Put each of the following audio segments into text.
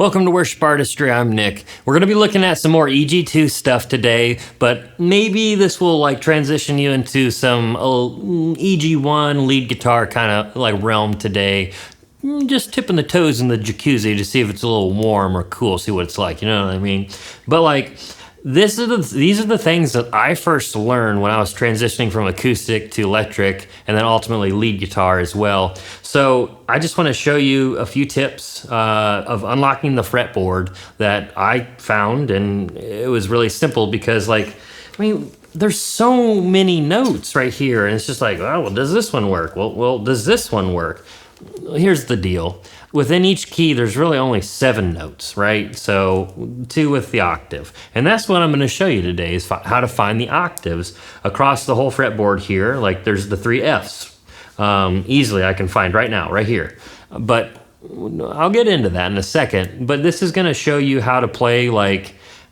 Welcome to Worship Artistry. I'm Nick. We're going to be looking at some more EG2 stuff today, but maybe this will transition you into some EG1 lead guitar kind of realm today. Just tipping the toes in the jacuzzi to see if it's a little warm or cool, see what it's like, you know what I mean? But these are the things that I first learned when I was transitioning from acoustic to electric and then ultimately lead guitar as well. So I just want to show you a few tips of unlocking the fretboard that I found, and it was really simple because there's so many notes right here, and it's just does this one work? Well, does this one work? Here's the deal. Within each key, there's really only 7 notes, right? So 2 with the octave. And that's what I'm going to show you today is how to find the octaves across the whole fretboard here. There's the 3 Fs. Easily I can find right now, right here. But I'll get into that in a second. But this is going to show you how to play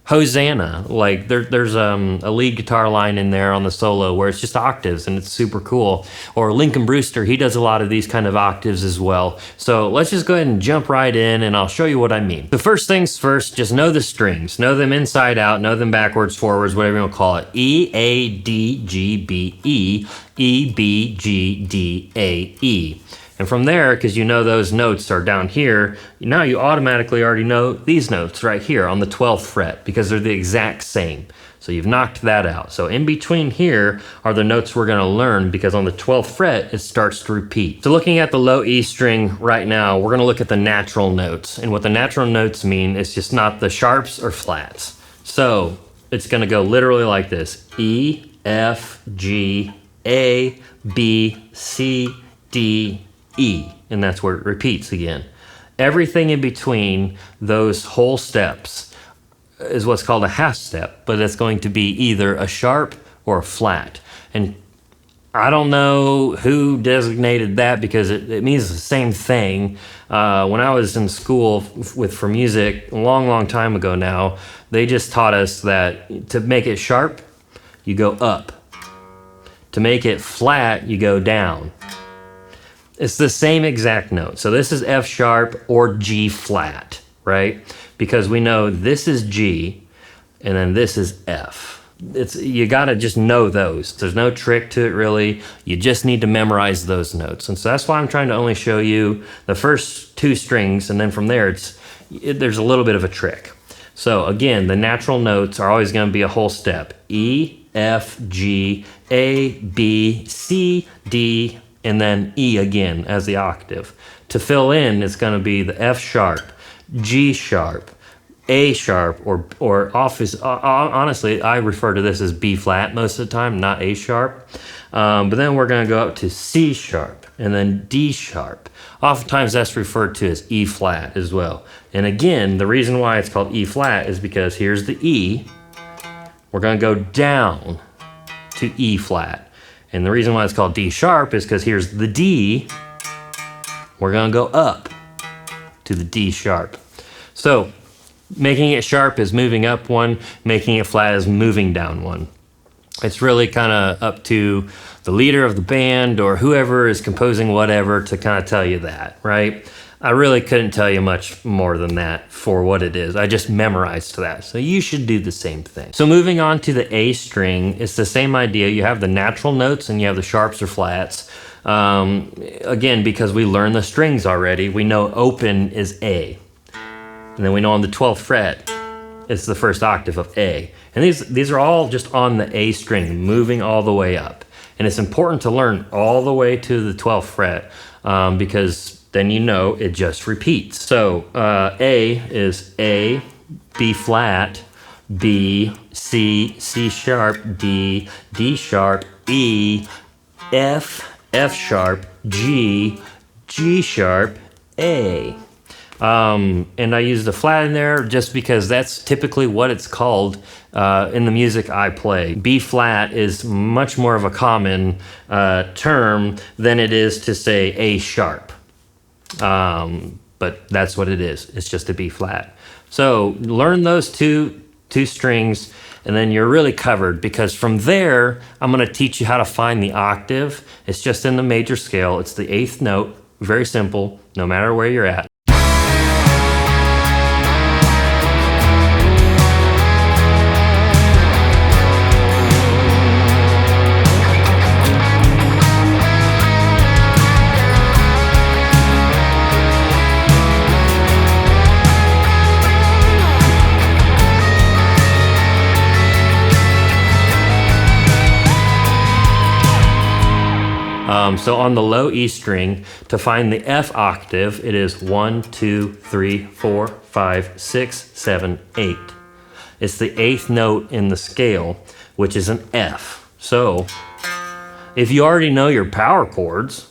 Hosanna. There's a lead guitar line in there on the solo where it's just octaves and it's super cool. Or Lincoln Brewster, he does a lot of these kind of octaves as well. So let's just go ahead and jump right in and I'll show you what I mean. The first things first, just know the strings. Know them inside out, know them backwards, forwards, whatever you want to call it. E, A, D, G, B, E, E, B, G, D, A, E. And from there, because you know those notes are down here, now you automatically already know these notes right here on the 12th fret because they're the exact same. So you've knocked that out. So in between here are the notes we're going to learn because on the 12th fret, it starts to repeat. So looking at the low E string right now, we're going to look at the natural notes. And what the natural notes mean is just not the sharps or flats. So it's going to go literally like this. E, F, G, A, B, C, D, E, and that's where it repeats again. Everything in between those whole steps is what's called a half step, but it's going to be either a sharp or a flat. And I don't know who designated that because it means the same thing. When I was in school for music a long time ago now, they just taught us that to make it sharp, you go up. To make it flat, you go down. It's the same exact note. So this is F sharp or G flat, right? Because we know this is G and then this is F. You gotta just know those. There's no trick to it really. You just need to memorize those notes. And so that's why I'm trying to only show you the first 2 strings, and then from there there's a little bit of a trick. So again, the natural notes are always gonna be a whole step. E, F, G, A, B, C, D, and then E again as the octave. To fill in, it's going to be the F sharp, G sharp, A sharp, or honestly, I refer to this as B flat most of the time, not A sharp. But then we're going to go up to C sharp, and then D sharp. Oftentimes that's referred to as E flat as well. And again, the reason why it's called E flat is because here's the E. We're going to go down to E flat. And the reason why it's called D sharp is because here's the D. We're going to go up to the D sharp. So making it sharp is moving up 1, making it flat is moving down 1. It's really kind of up to the leader of the band or whoever is composing whatever to kind of tell you that, right? I really couldn't tell you much more than that for what it is. I just memorized that. So you should do the same thing. So moving on to the A string, it's the same idea. You have the natural notes and you have the sharps or flats. Again, because we learned the strings already, we know open is A. And then we know on the 12th fret, it's the first octave of A. And these are all just on the A string, moving all the way up. And it's important to learn all the way to the 12th fret because then you know it just repeats. So A is A, B flat, B, C, C sharp, D, D sharp, E, F, F sharp, G, G sharp, A. And I used a flat in there just because that's typically what it's called in the music I play. B flat is much more of a common term than it is to say A sharp. But that's what it is. It's just a B flat. So learn those two strings and then you're really covered because from there, I'm going to teach you how to find the octave. It's just in the major scale. It's the 8th note. Very simple, no matter where you're at. So on the low E string, to find the F octave, it is 1, 2, 3, 4, 5, 6, 7, 8. It's the 8th note in the scale, which is an F. So if you already know your power chords,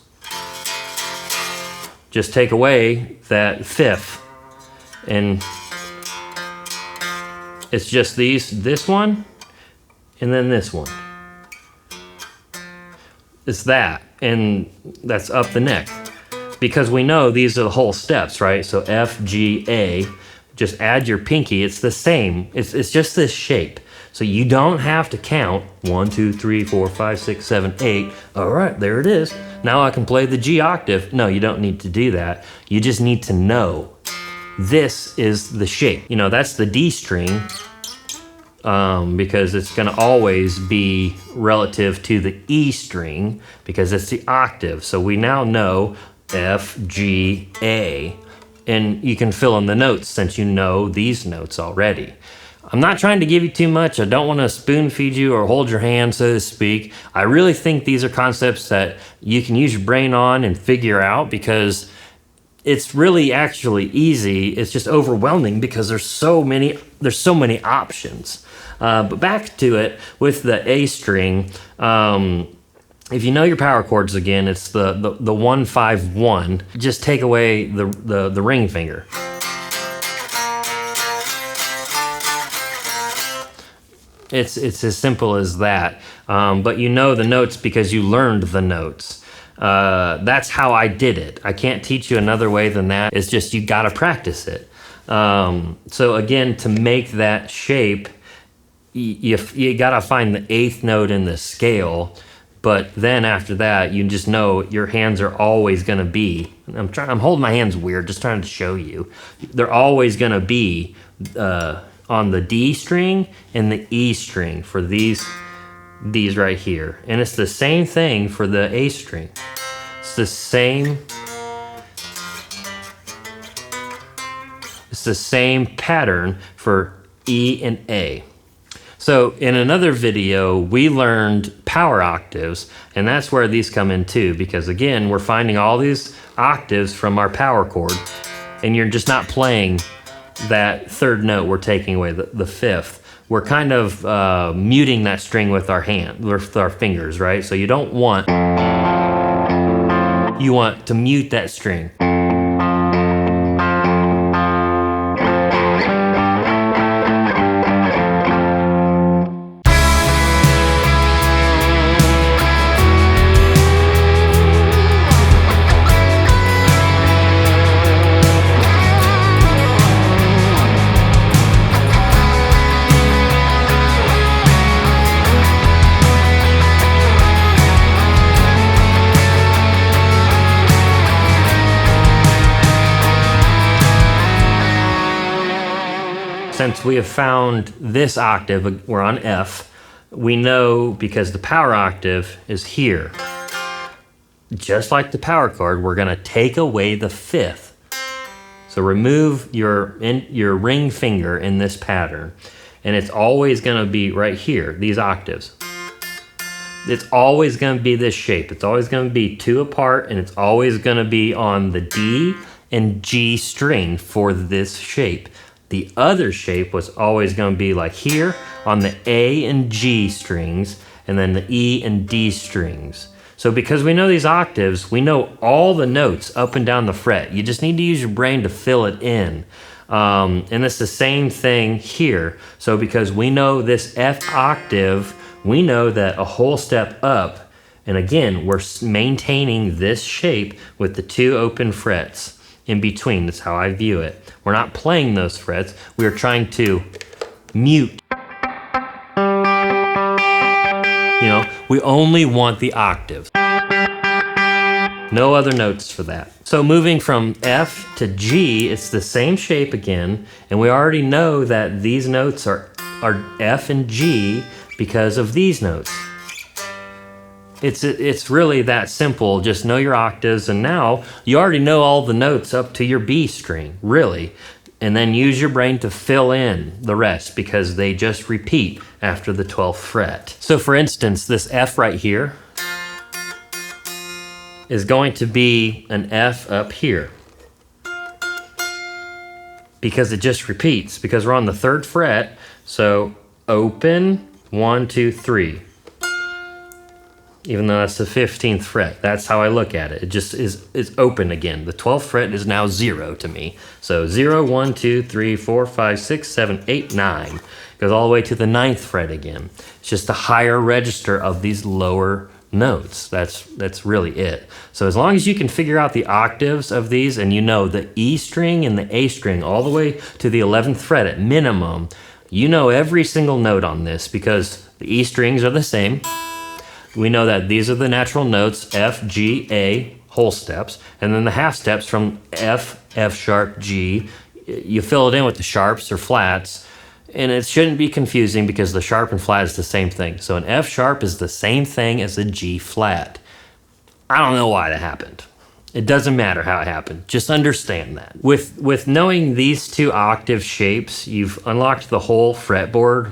just take away that 5th, and it's just this one, and then this one. It's that, and that's up the neck. Because we know these are the whole steps, right? So F, G, A, just add your pinky, it's the same. It's just this shape. So you don't have to count 1, 2, 3, 4, 5, 6, 7, 8. All right, there it is. Now I can play the G octave. No, you don't need to do that. You just need to know this is the shape. You know, that's the D string, because it's gonna always be relative to the E string because it's the octave. So we now know F, G, A, and you can fill in the notes since you know these notes already. I'm not trying to give you too much. I don't want to spoon feed you or hold your hand, so to speak. I really think these are concepts that you can use your brain on and figure out, because it's really actually easy. It's just overwhelming because there's so many options. But back to it with the A string. If you know your power chords again, it's the 1, 5, 1. Just take away the ring finger. It's as simple as that. But you know the notes because you learned the notes. That's how I did it. I can't teach you another way than that. It's just you gotta practice it. So again, to make that shape, you gotta find the 8th note in the scale. But then after that, you just know your hands are always gonna be, I'm holding my hands weird, just trying to show you. They're always gonna be on the D string and the E string for these right here. And it's the same thing for the A string. It's the same pattern for E and A. So in another video, we learned power octaves, and that's where these come in too, because again, we're finding all these octaves from our power chord, and you're just not playing that 3rd note. We're taking away the 5th. We're kind of muting that string with our fingers, right? So you want to mute that string. Since we have found this octave, we're on F, we know because the power octave is here. Just like the power chord, we're gonna take away the 5th. So remove your ring finger in this pattern, and it's always gonna be right here, these octaves. It's always gonna be this shape. It's always gonna be 2 apart, and it's always gonna be on the D and G string for this shape. The other shape was always going to be like here on the A and G strings, and then the E and D strings. So because we know these octaves, we know all the notes up and down the fret. You just need to use your brain to fill it in. And it's the same thing here. So because we know this F octave, we know that a whole step up, and again, we're maintaining this shape with the 2 open frets in between. That's how I view it. We're not playing those frets. We are trying to mute. You know, we only want the octave. No other notes for that. So moving from F to G, it's the same shape again, and we already know that these notes are F and G because of these notes. It's really that simple. Just know your octaves, and now you already know all the notes up to your B string, really. And then use your brain to fill in the rest because they just repeat after the 12th fret. So for instance, this F right here, is going to be an F up here. Because it just repeats, because we're on the 3rd fret. So open, 1, 2, 3. Even though that's the 15th fret, that's how I look at it. It just is open again. The 12th fret is now 0 to me. So 0, 1, 2, 3, 4, 5, 6, 7, 8, 9. Goes all the way to the 9th fret again. It's just a higher register of these lower notes. That's really it. So as long as you can figure out the octaves of these, and you know the E string and the A string all the way to the 11th fret at minimum, you know every single note on this, because the E strings are the same. We know that these are the natural notes, F, G, A, whole steps, and then the half steps from F, F sharp, G. You fill it in with the sharps or flats, and it shouldn't be confusing because the sharp and flat is the same thing. So an F sharp is the same thing as a G flat. I don't know why that happened. It doesn't matter how it happened. Just understand that. With knowing these 2 octave shapes, you've unlocked the whole fretboard.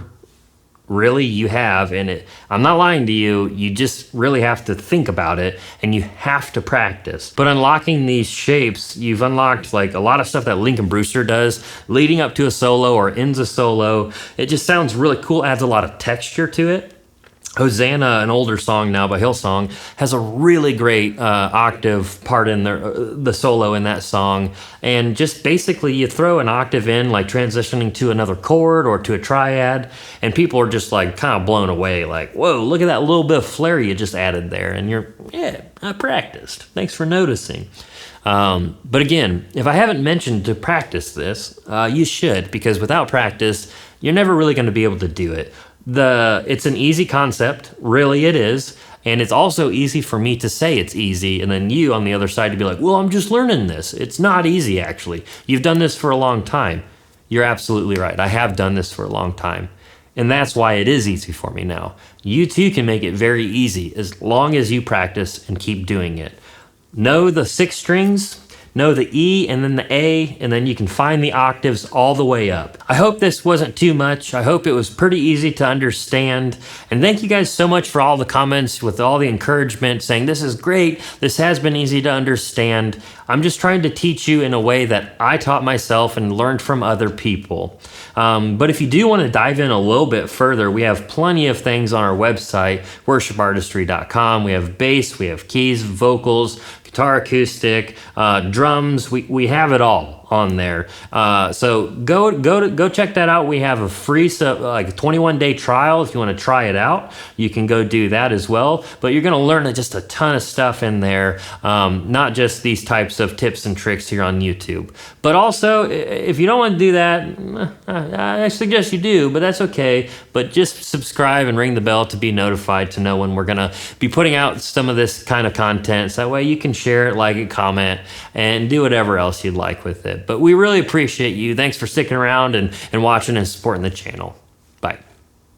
Really, you have, and I'm not lying to you, you just really have to think about it, and you have to practice. But unlocking these shapes, you've unlocked like a lot of stuff that Lincoln Brewster does, leading up to a solo or ends a solo. It just sounds really cool, adds a lot of texture to it. Hosanna, an older song now by Hillsong, has a really great octave part in the solo in that song. And just basically you throw an octave in, like transitioning to another chord or to a triad, and people are just like kind of blown away, like, whoa, look at that little bit of flair you just added there. And you're, yeah, I practiced. Thanks for noticing. But again, if I haven't mentioned to practice this, you should, because without practice, you're never really going to be able to do it. It's an easy concept, really it is, and it's also easy for me to say it's easy, and then you on the other side to be like, well, I'm just learning this. It's not easy, actually. You've done this for a long time. You're absolutely right. I have done this for a long time, and that's why it is easy for me now. You too can make it very easy as long as you practice and keep doing it. Know the 6 strings, know the E and then the A, and then you can find the octaves all the way up. I hope this wasn't too much. I hope it was pretty easy to understand. And thank you guys so much for all the comments with all the encouragement saying this is great, this has been easy to understand. I'm just trying to teach you in a way that I taught myself and learned from other people. But if you do want to dive in a little bit further, we have plenty of things on our website, worshipartistry.com. We have bass, we have keys, vocals, guitar acoustic, drums, we have it all on there. So go check that out. We have a free like a 21-day trial. If you want to try it out, you can go do that as well. But you're going to learn just a ton of stuff in there, not just these types of tips and tricks here on YouTube. But also, if you don't want to do that, I suggest you do, but that's okay. But just subscribe and ring the bell to be notified to know when we're going to be putting out some of this kind of content. So that way you can share it, like it, comment, and do whatever else you'd like with it. But we really appreciate you. Thanks for sticking around and watching and supporting the channel.